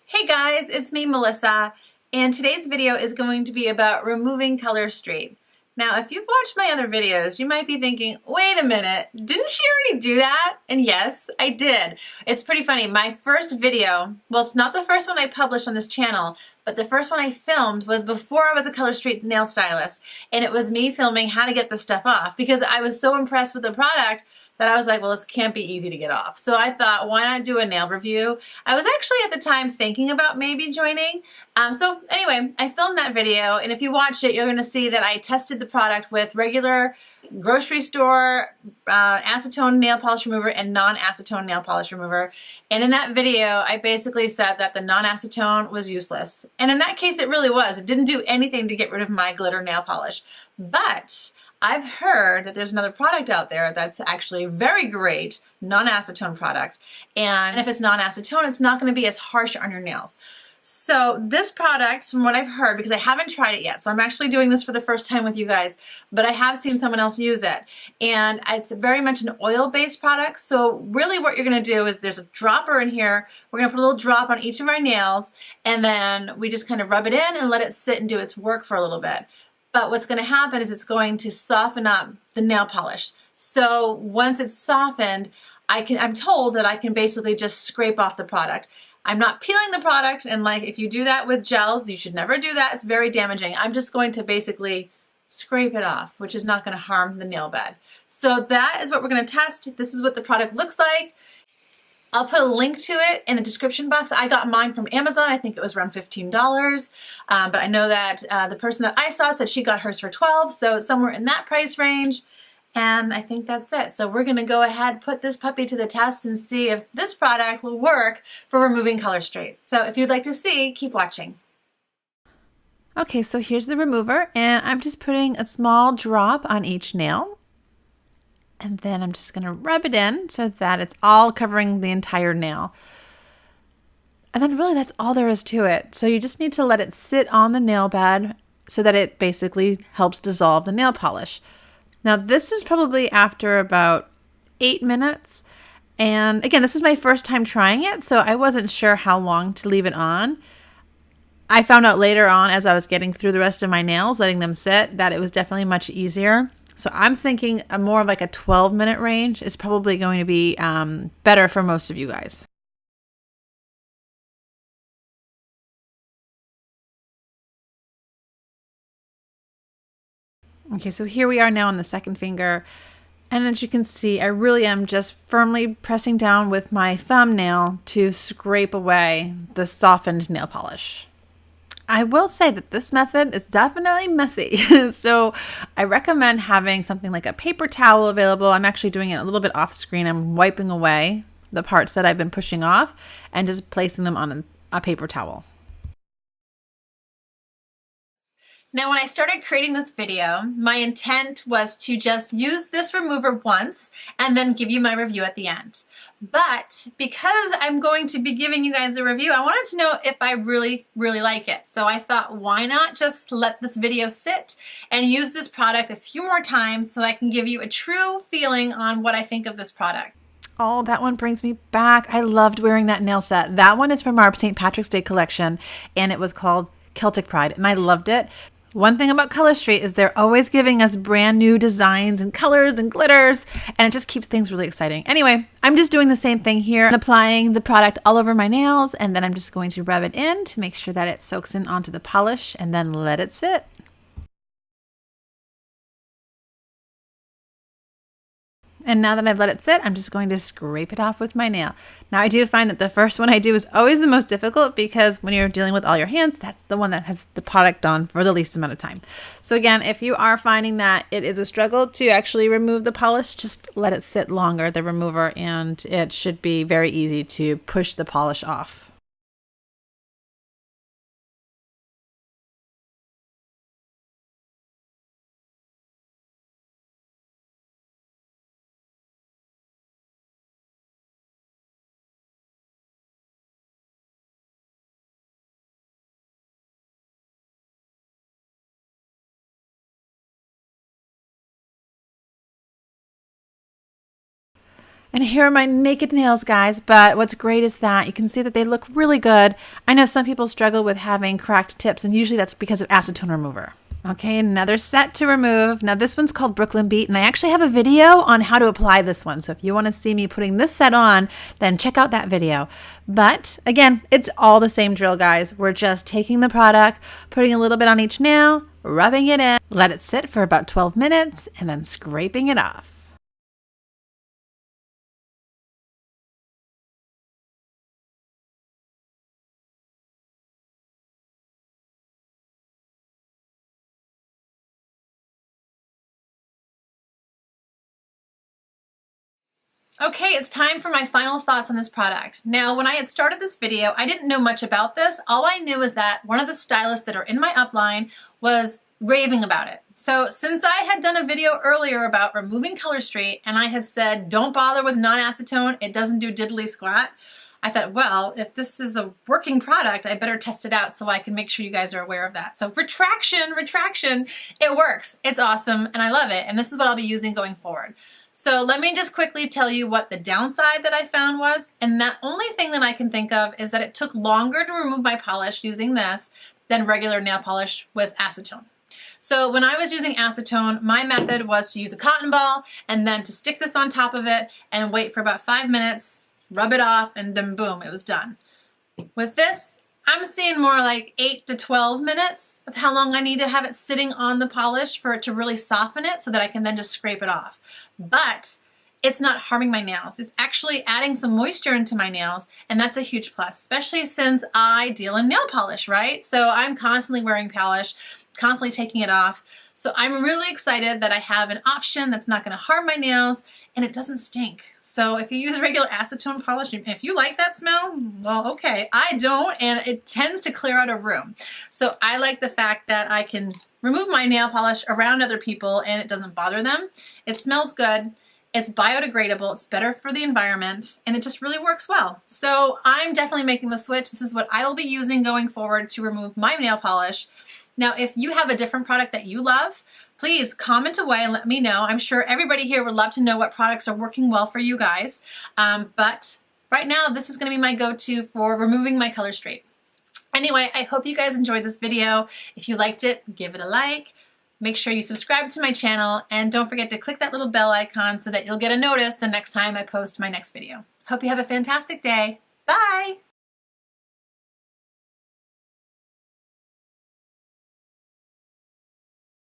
Hey guys, it's me, Melissa, and today's video is going to be about removing color straight. Now, if you've watched my other videos, you might be thinking, wait a minute, didn't she already do that? And yes, I did. It's pretty funny. My first video, well, it's not the first one I published on this channel, but the first one I filmed was before I was a color straight nail stylist, and it was me filming how to get this stuff off because I was so impressed with the product that I was like, well, this can't be easy to get off. So I thought, why not do a nail review? I was actually at the time thinking about maybe joining. So anyway, I filmed that video, and if you watched it, you're gonna see that I tested the product with regular grocery store acetone nail polish remover and non-acetone nail polish remover. And in that video, I basically said that the non-acetone was useless. And in that case, it really was. It didn't do anything to get rid of my glitter nail polish. But I've heard that there's another product out there that's actually very great, non-acetone product. And if it's non-acetone, it's not going to be as harsh on your nails. So this product, from what I've heard, because I haven't tried it yet, so I'm actually doing this for the first time with you guys, but I have seen someone else use it. And it's very much an oil-based product. So really what you're going to do is there's a dropper in here. We're going to put a little drop on each of our nails, and then we just kind of rub it in and let it sit and do its work for a little bit. But what's going to happen is it's going to soften up the nail polish. So once it's softened, I'm told that I can basically just scrape off the product. I'm not peeling the product, and like if you do that with gels, you should never do that. It's very damaging. I'm just going to basically scrape it off, which is not going to harm the nail bed. So that is what we're going to test. This is what the product looks like. I'll put a link to it in the description box. I got mine from Amazon. I think it was around $15. But I know that the person that I saw said she got hers for $12, so it's somewhere in that price range. And I think that's it. So we're gonna go ahead, put this puppy to the test and see if this product will work for removing color straight. So if you'd like to see, keep watching. Okay, so here's the remover, and I'm just putting a small drop on each nail. And then I'm just gonna rub it in so that it's all covering the entire nail. And then really that's all there is to it. So you just need to let it sit on the nail bed so that it basically helps dissolve the nail polish. Now this is probably after about 8 minutes. And again, this is my first time trying it, so I wasn't sure how long to leave it on. I found out later on as I was getting through the rest of my nails, letting them sit, that it was definitely much easier. So I'm thinking more of like a 12-minute range is probably going to be better for most of you guys. Okay, so here we are now on the second finger. And as you can see, I really am just firmly pressing down with my thumbnail to scrape away the softened nail polish. I will say that this method is definitely messy. So I recommend having something like a paper towel available. I'm actually doing it a little bit off screen. I'm wiping away the parts that I've been pushing off and just placing them on a paper towel. Now, when I started creating this video, my intent was to just use this remover once and then give you my review at the end. But because I'm going to be giving you guys a review, I wanted to know if I really like it. So I thought, why not just let this video sit and use this product a few more times so I can give you a true feeling on what I think of this product. Oh, that one brings me back. I loved wearing that nail set. That one is from our St. Patrick's Day collection, and it was called Celtic Pride, and I loved it. One thing about Color Straight is they're always giving us brand new designs and colors and glitters, and it just keeps things really exciting. Anyway, I'm just doing the same thing here, applying the product all over my nails, and then I'm just going to rub it in to make sure that it soaks in onto the polish and then let it sit. And now that I've let it sit, I'm just going to scrape it off with my nail. Now I do find that the first one I do is always the most difficult because when you're dealing with all your hands, that's the one that has the product on for the least amount of time. So again, if you are finding that it is a struggle to actually remove the polish, just let it sit longer, the remover, and it should be very easy to push the polish off. And here are my naked nails, guys, but what's great is that you can see that they look really good. I know some people struggle with having cracked tips, and usually that's because of acetone remover. Okay, another set to remove. Now this one's called Brooklyn Beat, and I actually have a video on how to apply this one. So if you want to see me putting this set on, then check out that video. But again, it's all the same drill, guys. We're just taking the product, putting a little bit on each nail, rubbing it in, let it sit for about 12 minutes, and then scraping it off. Okay, it's time for my final thoughts on this product. Now, when I had started this video, I didn't know much about this. All I knew is that one of the stylists that are in my upline was raving about it. So since I had done a video earlier about removing color straight and I had said, don't bother with non-acetone, it doesn't do diddly squat, I thought, well, if this is a working product, I better test it out so I can make sure you guys are aware of that. So retraction, it works. It's awesome and I love it. And this is what I'll be using going forward. So let me just quickly tell you what the downside that I found was, and the only thing that I can think of is that it took longer to remove my polish using this than regular nail polish with acetone. So when I was using acetone, my method was to use a cotton ball and then to stick this on top of it and wait for about 5 minutes, rub it off, and then boom, it was done. With this, I'm seeing more like 8 to 12 minutes of how long I need to have it sitting on the polish for it to really soften it so that I can then just scrape it off. But it's not harming my nails. It's actually adding some moisture into my nails, and that's a huge plus, especially since I deal in nail polish, right? So I'm constantly wearing polish, constantly taking it off. So I'm really excited that I have an option that's not going to harm my nails and it doesn't stink. So if you use regular acetone polish, if you like that smell, well, okay. I don't, and it tends to clear out a room. So I like the fact that I can remove my nail polish around other people and it doesn't bother them. It smells good. It's biodegradable, it's better for the environment, and it just really works well. So I'm definitely making the switch. This is what I will be using going forward to remove my nail polish. Now, if you have a different product that you love, please comment away and let me know. I'm sure everybody here would love to know what products are working well for you guys. But right now, this is gonna be my go-to for removing my color straight. Anyway, I hope you guys enjoyed this video. If you liked it, give it a like. Make sure you subscribe to my channel and don't forget to click that little bell icon so that you'll get a notice the next time I post my next video. Hope you have a fantastic day. Bye!